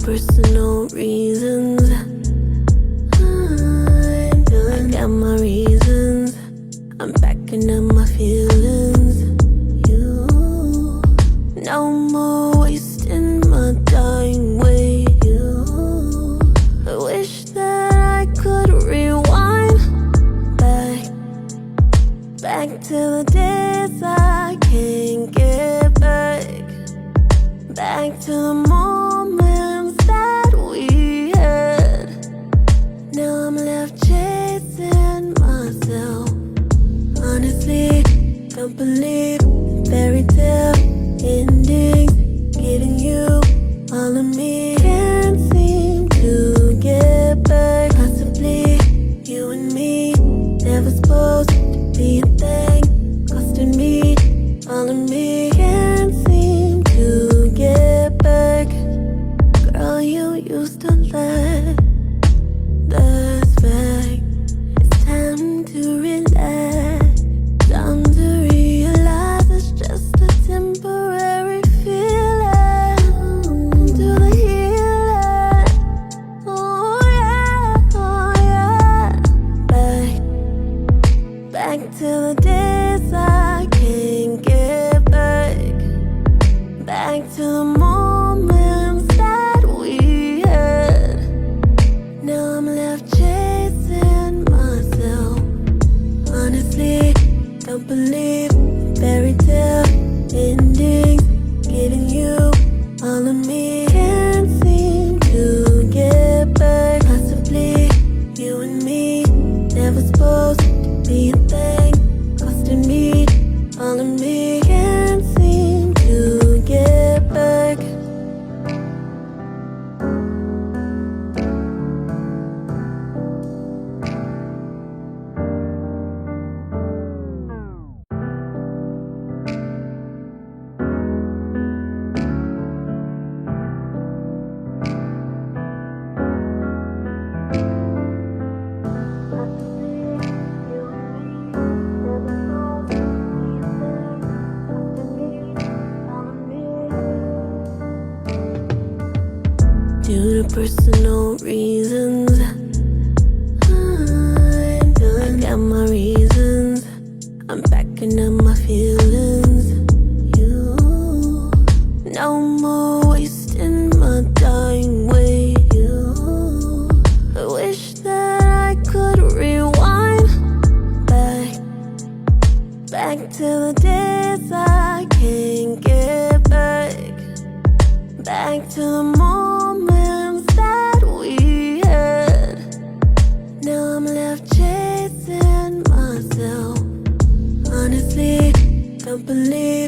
personal reasons. I got my reasons. I'm backing up my feelings. You, no more wasting my time with you. I wish that I could rewind back to the days I can't get back to the moments that we had. Now I'm left chasing myself. Honestly, don't believe fairy tale endings. Giving you all of me, can't seem to get back. Possibly you and me never supposed to be a thing. Costing me all of me, can't seem to get back. Girl, you used to let us back. It's time to relax. Time to realize it's just a temporary feeling. Do the healing. Oh yeah. Back to the days I can't get back to the moments that we had. Now I'm left chasing myself. Honestly, don't believe fairy tale endings. Giving you all of me, can't seem to get back. Possibly you and me never supposed to be a thing. Costing me all of me, can't seem to get back. Due to personal reasons, I got my reasons. I'm backing up my feelings. You, no more wasting my time with you. I wish that I could rewind back to the days I can't get back to the moments that we had. Now I'm left chasing myself. Honestly, don't believe